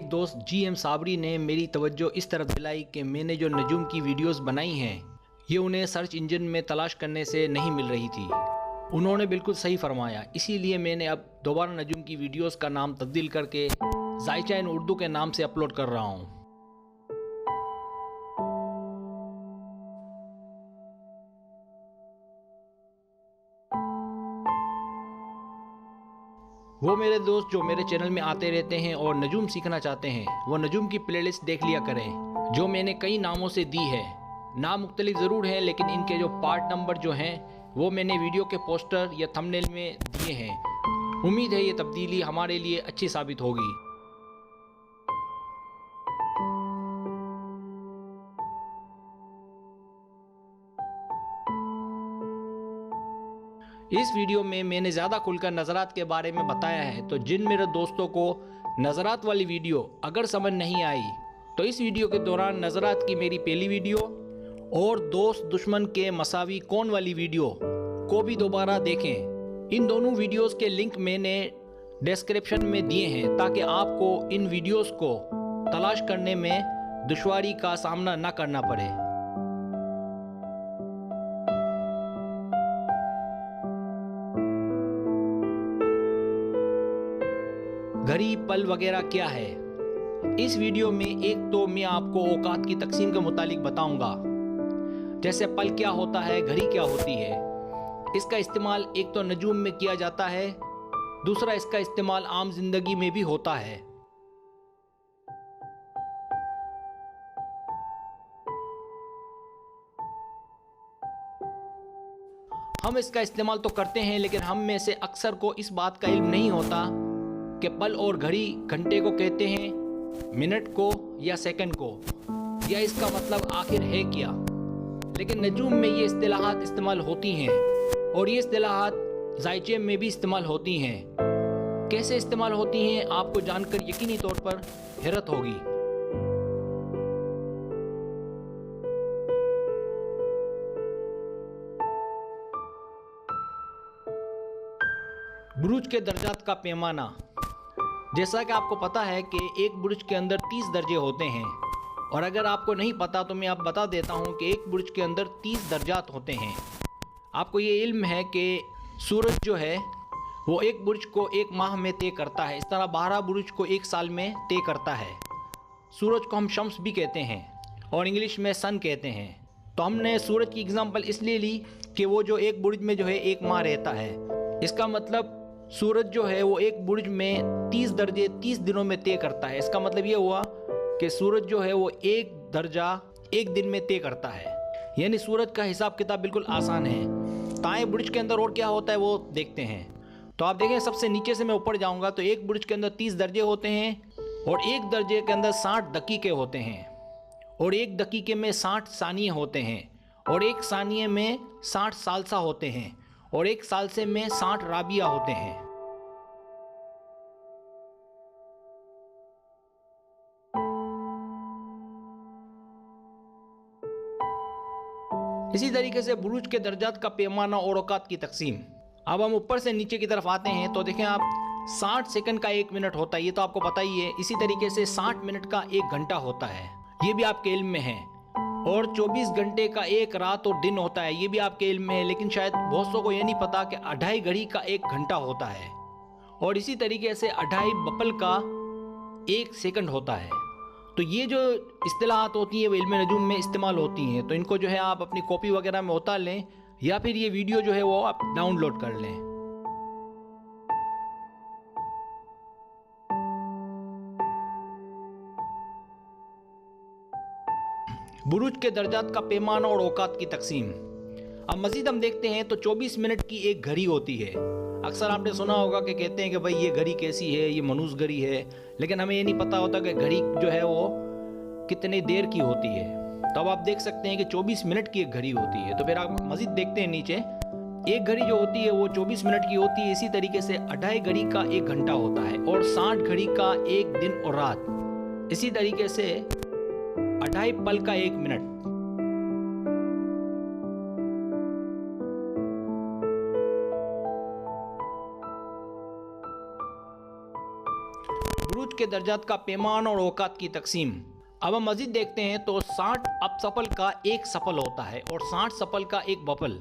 एक दोस्त GM साबरी ने मेरी तवज्जो इस तरफ दिलाई कि मैंने जो नजूम की वीडियोस बनाई हैं ये उन्हें सर्च इंजन में तलाश करने से नहीं मिल रही थी। उन्होंने बिल्कुल सही फरमाया, इसीलिए मैंने अब दोबारा नजूम की वीडियोस का नाम तब्दील करके जायचा इन उर्दू के नाम से अपलोड कर रहा हूँ। वो मेरे दोस्त जो मेरे चैनल में आते रहते हैं और नजूम सीखना चाहते हैं वो नजूम की प्लेलिस्ट देख लिया करें, जो मैंने कई नामों से दी है। नाम मुख्तलिफ ज़रूर हैं लेकिन इनके जो पार्ट नंबर जो हैं वो मैंने वीडियो के पोस्टर या थंबनेल में दिए हैं। उम्मीद है ये तब्दीली हमारे लिए अच्छी साबित होगी। इस वीडियो में मैंने ज़्यादा खुलकर नज़रात के बारे में बताया है, तो जिन मेरे दोस्तों को नज़रात वाली वीडियो अगर समझ नहीं आई तो इस वीडियो के दौरान नज़रात की मेरी पहली वीडियो और दोस्त दुश्मन के मसावी कौन वाली वीडियो को भी दोबारा देखें। इन दोनों वीडियोस के लिंक मैंने डिस्क्रिप्शन में दिए हैं ताकि आपको इन वीडियोस को तलाश करने में दुश्वारी का सामना न करना पड़े। घड़ी पल वगैरह क्या है, इस वीडियो में एक तो मैं आपको औकात की तकसीम के मुतालिक बताऊंगा, जैसे पल क्या होता है, घड़ी क्या होती है। इसका इस्तेमाल एक तो नजूम में किया जाता है, दूसरा इसका इस्तेमाल आम जिंदगी में भी होता है। हम इसका इस्तेमाल तो करते हैं लेकिन हम में से अक्सर को इस बात का इल्म नहीं होता कि पल और घड़ी घंटे को कहते हैं, मिनट को या सेकंड को, या इसका मतलब आखिर है क्या। लेकिन नजूम में ये इस्तिलाहात इस्तेमाल होती हैं और ये इस्तिलाहात जायचे में भी इस्तेमाल होती हैं। कैसे इस्तेमाल होती हैं आपको जानकर यकीनी तौर पर हैरत होगी। बुरुज के दर्जात का पैमाना। जैसा कि आपको पता है कि एक बुरुज के अंदर 30 दर्जे होते हैं, और अगर आपको नहीं पता तो मैं आप बता देता हूं कि एक बुरुज के अंदर 30 दर्जात होते हैं। आपको ये इल्म है कि सूरज जो है वो एक बुरुज को एक माह में तय करता है, इस तरह 12 बुरुज को एक साल में तय करता है। सूरज को हम शम्स भी कहते हैं और इंग्लिश में सन कहते हैं। तो हमने सूरज की एग्जाम्पल इसलिए ली कि वो जो एक बुरुज में जो है एक माह रहता है। इसका मतलब सूरज जो है वो एक बुर्ज में 30 दर्जे 30 दिनों में तय करता है। इसका मतलब ये हुआ कि सूरज जो है वो एक दर्जा एक दिन में तय करता है। यानी सूरज का हिसाब किताब बिल्कुल आसान है। ताए बुर्ज के अंदर और क्या होता है वो देखते हैं। तो आप देखें, सबसे नीचे से मैं ऊपर जाऊंगा तो एक बुर्ज के अंदर 30 दर्जे होते हैं और एक दर्जे के अंदर 60 दकीके होते हैं, और एक दकीके में 60 सानिये होते हैं, और एक सानिये में 60 सालसा होते हैं, और एक सालसे में 60 राबिया होते हैं। इसी तरीके से बुरुज के दर्जात का पैमाना और औकात की तकसीम। अब हम ऊपर से नीचे की तरफ आते हैं तो देखें आप, 60 सेकंड का 1 मिनट होता है, ये तो आपको पता ही है। इसी तरीके से 60 मिनट का 1 घंटा होता है, ये भी आपके इल्म में है। और 24 घंटे का 1 रात और दिन होता है, ये भी आपके इल्म में है। लेकिन शायद बहुत सौ को ये नहीं पता कि 2.5 घड़ी का 1 घंटा होता है, और इसी तरीके से 2.5 बपल का 1 सेकंड होता है। तो ये जो इस्तिलाहात होती हैं वो इल्म नजूम में इस्तेमाल होती हैं। तो इनको जो है आप अपनी कॉपी वगैरह में उतार लें, या फिर ये वीडियो जो है वो आप डाउनलोड कर लें। बुरुज के दर्जात का पैमाना और औकात की तकसीम। अब मज़ीद हम देखते हैं तो 24 मिनट की एक घड़ी होती है। अक्सर आपने सुना होगा कि कहते हैं कि भाई ये घड़ी कैसी है, ये मनुस घड़ी है, लेकिन हमें ये नहीं पता होता कि घड़ी जो है वो कितनी देर की होती है। तो अब आप देख सकते हैं कि 24 मिनट की एक घड़ी होती है। तो फिर आप मज़ीद देखते हैं नीचे, एक घड़ी जो होती है वो 24 मिनट की होती है। इसी तरीके से 2.5 घड़ी का 1 घंटा होता है, और 60 घड़ी का 1 दिन और रात। इसी तरीके से 2.5 पल का 1 मिनट। बुरुज के दर्जात का पैमाना और औकात की तकसीम। अब हम मज़ीद देखते हैं तो 60 अपसफल का एक सफल होता है और 60 सफल का एक बपल,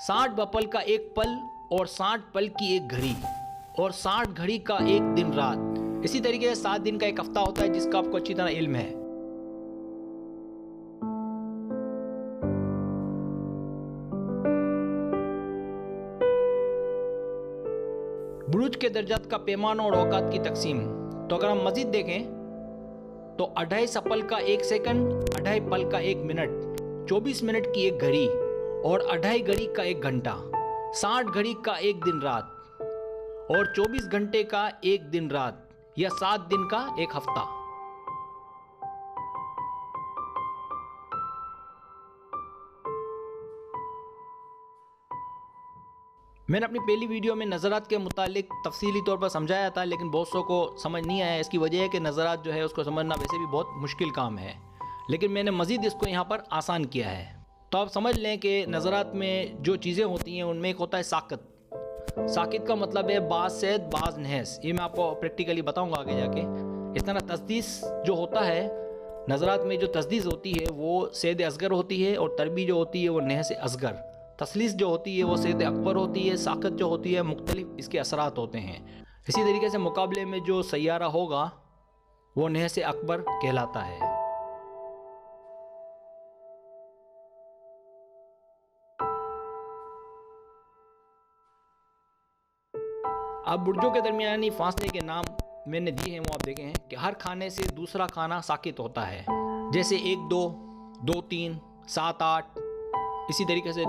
60 बपल का एक पल और 60 पल की एक घड़ी और 60 घड़ी का एक दिन रात। इसी तरीके से 7 दिन का एक हफ्ता होता है जिसका आपको अच्छी तरह इल्म है। बुरुज के दर्जात का पैमाना और औकात की तकसीम। तो अगर हम मजीद देखें तो 2.5 सफल का एक सेकंड, 2.5 पल का एक मिनट, 24 मिनट की एक घड़ी और 2.5 घड़ी का एक घंटा, 60 घड़ी का एक दिन रात और 24 घंटे का एक दिन रात या 7 दिन का एक हफ्ता। मैंने अपनी पहली वीडियो में नज़रात के मुतालिक तफसीली तौर पर समझाया था, लेकिन बहुत सौ को समझ नहीं आया। इसकी वजह है कि नज़रात जो है उसको समझना वैसे भी बहुत मुश्किल काम है, लेकिन मैंने मज़ीद इसको यहाँ पर आसान किया है। तो आप समझ लें कि नज़रात में जो चीज़ें होती हैं उनमें एक होता है साकित। साकित का मतलब है बाज सैद बाज नहस। ये मैं आपको प्रैक्टिकली बताऊँगा आगे जाके। इस तरह तस्दीस जो होता है नज़रात में, जो तस्दीस होती है वो सैद असगर होती है और तरबी जो होती है वो नहस असगर। तसलीस जो होती है वो सैद अकबर होती है। साकित जो होती है मुख्तलिफ इसके असरात होते हैं। इसी तरीके से मुकाबले में जो सैयारा होगा वो नहस अकबर कहलाता है। अब बुर्जों के दरमियानी फासले के नाम मैंने दिए हैं, वो आप देखें हैं कि हर खाने से दूसरा खाना साकित होता है। जैसे 1 2, 2 3, 7 8, इसी तरीके से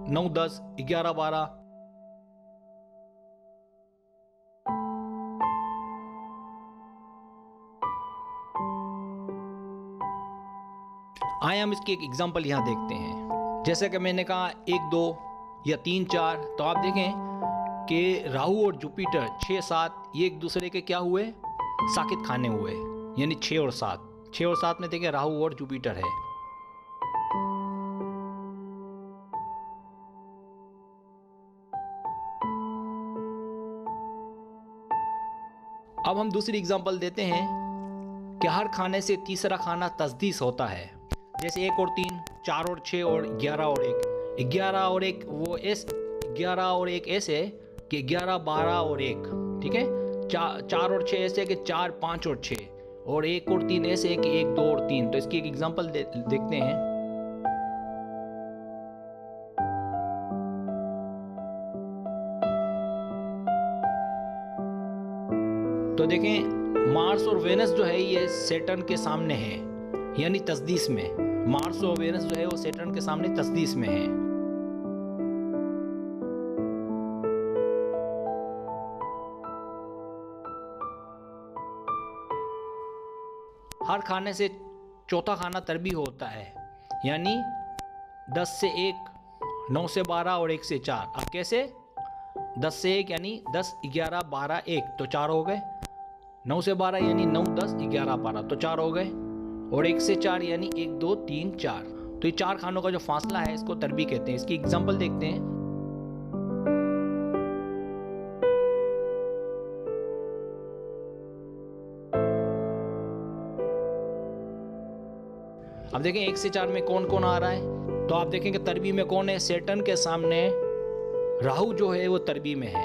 9 10, 11 12। आइए हम इसकी एक एग्जांपल यहाँ देखते हैं। जैसे कि मैंने कहा 1 2 या 3 4, तो आप देखें कि राहु और जुपिटर 6 7 ये एक दूसरे के क्या हुए, साकित खाने हुए, यानी 6 और 7। 6 और 7 में देखें राहु और जुपिटर है। अब हम दूसरी एग्जांपल देते हैं कि हर खाने से तीसरा खाना तस्दीस होता है। जैसे 1 और 3, 4 और 6 और 11 और 1। 11 और 1 वो 11 और 1 ऐसे कि 11 12 और 1, ठीक है। 4 और 6 ऐसे कि 4 5 और 6 और 1 और 3 ऐसे कि 1 2 और 3। तो इसकी एक एग्जांपल देखते हैं। तो देखें मार्स और वेनस जो है ये सैटर्न के सामने है, यानी तस्दीस में। मार्स और वेनस जो है वो सैटर्न के सामने तस्दीस में है। हर खाने से चौथा खाना तरबी होता है, यानी 10 से 1, 9 से 12 और 1 से 4। अब कैसे? 10 से 1 यानी 10 11 12 1 तो 4 हो गए। 9 से 12 यानी 9 10 11 12 तो 4 हो गए। और 1 से 4 यानी 1 2 3 4। तो ये 4 खानों का जो फासला है इसको तरबी कहते हैं। इसकी एग्जांपल देखते हैं। अब देखें 1 से 4 में कौन कौन आ रहा है। तो आप देखें कि तरबी में कौन है, सैटर्न के सामने राहु जो है वो तरबी में है।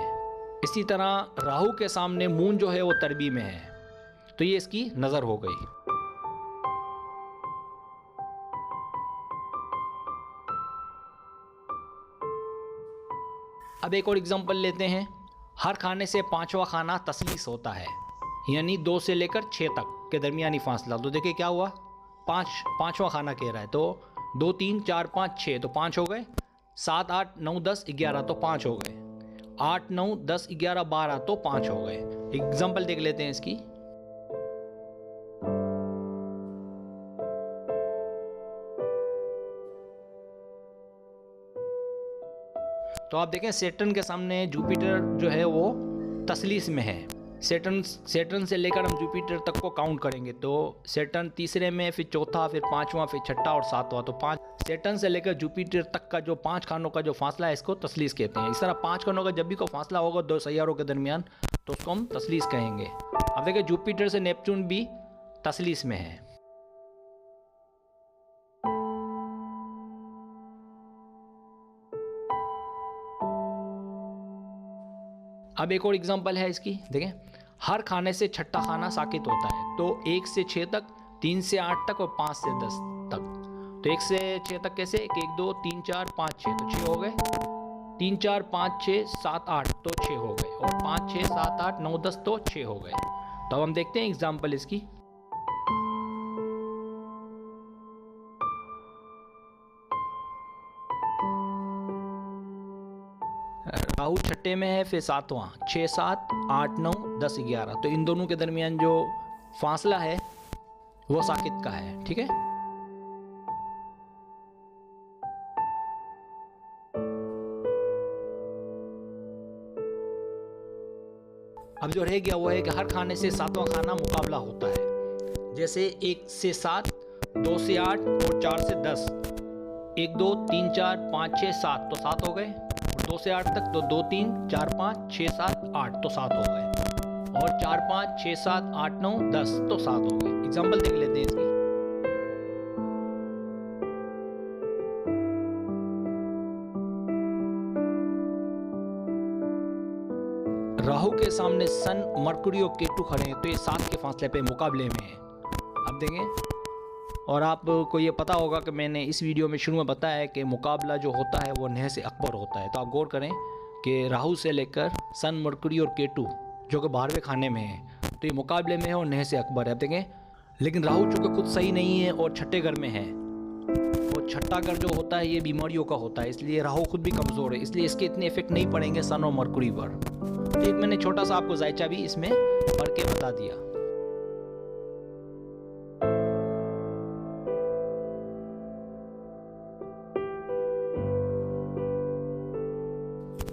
इसी तरह राहु के सामने मून जो है वो तरबी में है। तो ये इसकी नज़र हो गई। अब एक और एग्जांपल लेते हैं। हर खाने से 5वां खाना तसलीस होता है, यानी 2 से लेकर 6 तक के दरमियानी फासला। तो देखिए क्या हुआ, 5वां खाना कह रहा है। तो 2 3 4 5 6 तो 5 हो गए। 7 8 9 10 11 तो 5 हो गए। 8 9 10 11 12 तो 5 हो गए। एग्जांपल देख लेते हैं इसकी। तो आप देखें सैटर्न के सामने जुपिटर जो है वो तसलीस में है, सैटर्न से लेकर हम जुपिटर तक को काउंट करेंगे तो सैटर्न तीसरे में, फिर चौथा, फिर पांचवा, फिर छठा और सातवां। तो 5 सैटर्न से लेकर जुपिटर तक का जो 5 खानों का जो फासला है इसको तस्लीस कहते हैं। इस तरह 5 खानों का जब भी कोई फासला होगा 2 सैयारों के दरमियान तो उसको हम तस्लीस कहेंगे। अब देखिए जुपिटर से नेपच्यून भी तस्लीस में है। अब एक और एग्जांपल है इसकी, देखें हर खाने से छठा खाना साकित होता है। तो 1 से 6 तक, 3 से 8 तक और 5 से 10 तक। तो 1 से 6 तक कैसे, 1 2 3 4 5 6 तो 6 हो गए, 3 4 5 6 7 8 तो 6 हो गए, और 5 6 7 8 9 10 तो 6 हो गए। तो अब हम देखते हैं एग्जाम्पल इसकी। राहु छठे में है, फिर सातवां, 6 7 8 9 10 11। तो इन दोनों के दरमियान जो फासला है वो साकित का है, ठीक है। अब जो रह गया वो है कि हर खाने से सातवां खाना मुकाबला होता है। जैसे 1 से 7, 2 से 8 और 4 से 10। 1 2 3 4 5 6 7 तो 7 हो गए, 2 से 8 तक तो 2 3 4 5 6 7 8 तो 7 हो गए, और 4 5 6 7 8 9 10 तो 7 हो गए। एग्जाम्पल देख लेते हैं इसकी। राहु के सामने सन, मरकुरी और केतु खड़े हैं, तो ये 7 के फासले पे मुकाबले में है। अब देखें, और आपको ये पता होगा कि मैंने इस वीडियो में शुरू में बताया कि मुकाबला जो होता है वो नह से अकबर होता है। तो आप गौर करें कि राहु से लेकर सन, मरकुरी और केतु जो कि 12वें खाने में है, तो ये मुकाबले में है और नह से अकबर है। अब देखें, लेकिन राहु चूँकि खुद सही नहीं है और छठे घर में है, और छठा घर जो होता है ये बीमारियों का होता है, इसलिए राहु खुद भी कमज़ोर है, इसलिए इसके इतने इफेक्ट नहीं पड़ेंगे सन और मरकुरी पर। तो एक मैंने छोटा सा आपको जायचा भी इसमें पढ़ के बता दिया।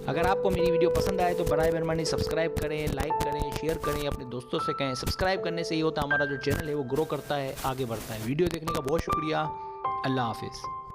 अगर आपको मेरी वीडियो पसंद आए तो बराए मेहरबानी सब्सक्राइब करें, लाइक करें, शेयर करें, अपने दोस्तों से कहें। सब्सक्राइब करने से ये होता है हमारा जो चैनल है वो ग्रो करता है, आगे बढ़ता है। वीडियो देखने का बहुत शुक्रिया। अल्लाह हाफिज़।